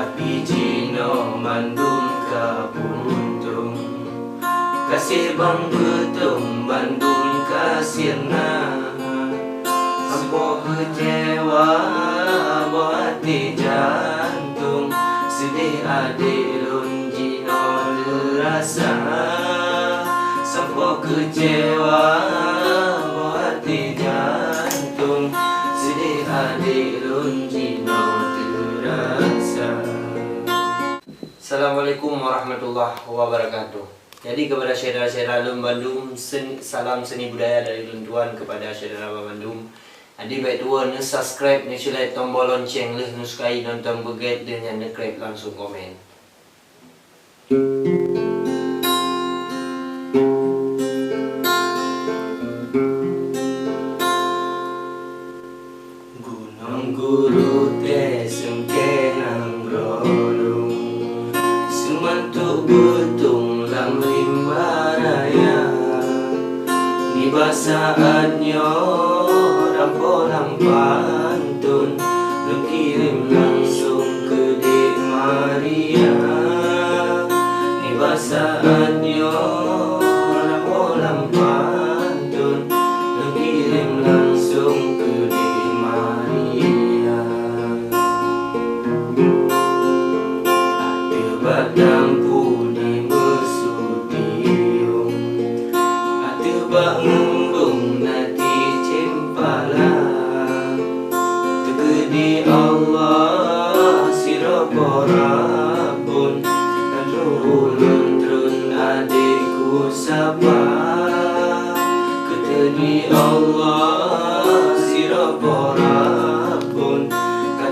Tapi Cino Bandung kapuntung, kasih bang betung Bandung kasirna. Sampo kecewa buat di jantung, sedih adik lun Cino derasa. Sampo kecewa buat di jantung, sedih adik lun Cino terasa. Assalamualaikum warahmatullahi wabarakatuh. Jadi kepada saudara-saudara Lun Bandung, salam seni budaya dari Lun Tuan kepada saudara Bandung. Adi baik tua ne subscribe ne share tombol lonceng leh nu sukai nonton beget dengan ne krep langsung komen. Gunung guru teh sengkenang brodong, sumantuk butung lam rimba raya. Ni basaannya rampolang pantun, lu kirim langsung ke Dek Maria. Ni basaannya rampolang pantun, lu kirim langsung ke Dek Maria. Ada batang pudi mesutiung, ada bak ngembung nanti cempala. Tegedi Allah sirapa Rabbun, ulun trun adikku sapa. Tegedi Allah sirapa Rabbun,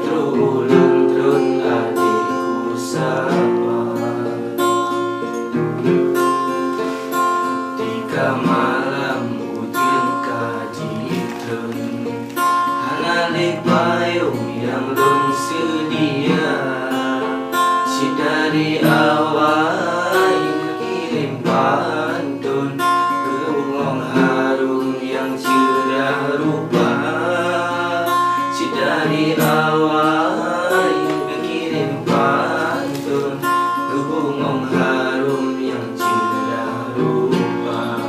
ulun trun adikku sapa. Tiga malam hujan kajikan, hanalik payung yang lun sedia. Si dari awal kirim pantun, berungong harum yang cerah rupa. Si dari awal kirim pantun, berungong harum yang cerah rupa.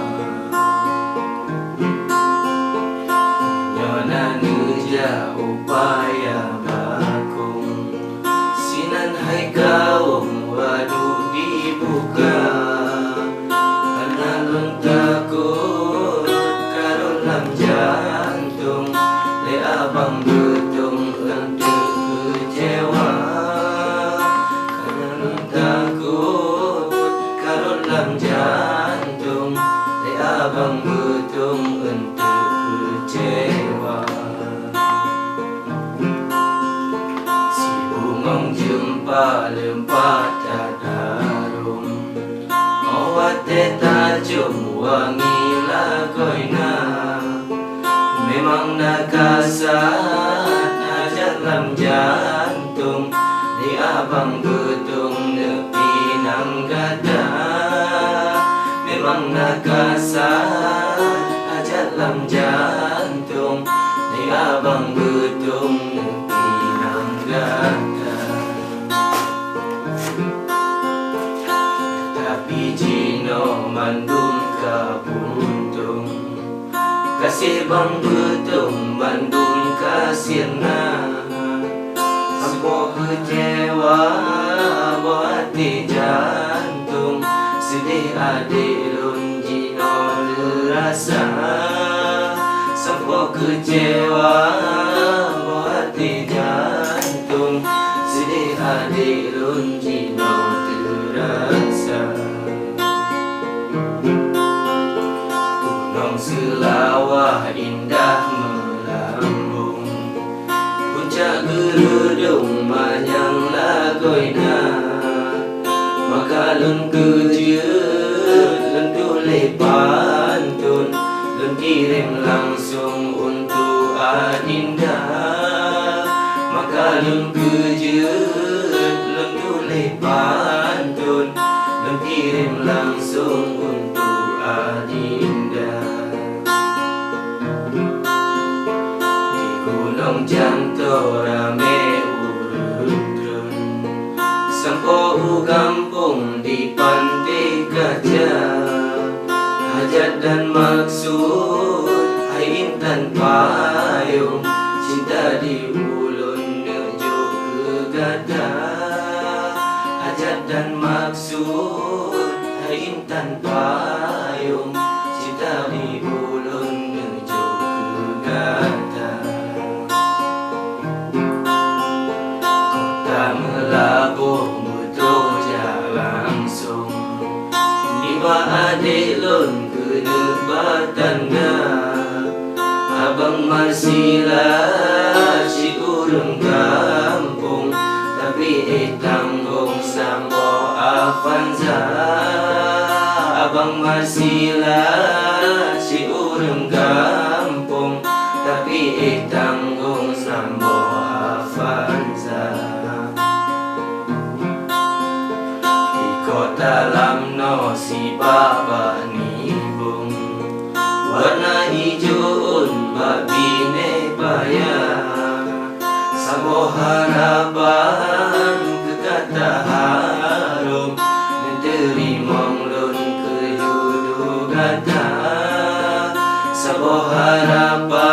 Nyona nuja upaya bakung, sinan hai kaum waduk dibuka. Karena lun takut karun lam jantung, le abang betung untuk kecewa. Karena lun takut karun lam jantung, le abang betung untuk kecewa. Si bungong jumpa lempat tadarum, awat tajum wangi lakoina. Memang nak kasat ajat lam jantung, di abang betung nepi nang gada. Memang nak kasat ajat lam jantung, di abang betung nepi nang gada. Tapi Cino Bandung kapuntung, kasih bang betung Bandung kasirna. Sampo kecewa buat di jantung, sedih adik lun Cino derasa. Sampo kecewa buat di jantung, sedih adik lun Cino terasa. Gunung Selawah indah melambung, puncak gerudung manyang lagoina. Maka lun kejut, lun tulis pantun, lun kirim langsung untuk adinda. Maka lun kejut, lun tulis pantun, lun kirim langsung untuk adinda. Di Gunung Janto rame urut-urut, kampung di pantai gajah, hajat dan maksud hai intan payung, cinta di ulun nejo ke gadah, hajat dan maksud hai intan payung, cinta di ulun nejo ke gadah. Kota melabuh langsung niba adik lon kena batanda, abang masihlah si urang kampung, tapi tanggung sambo Avanza. Abang masihlah si urang kampung, tapi tanggung sambo Avanza. Dalam no si baba nibung, warna hijau babine bayar, sambo harapan kekata harum, menteri monglun ke yudu gata, sambo harapan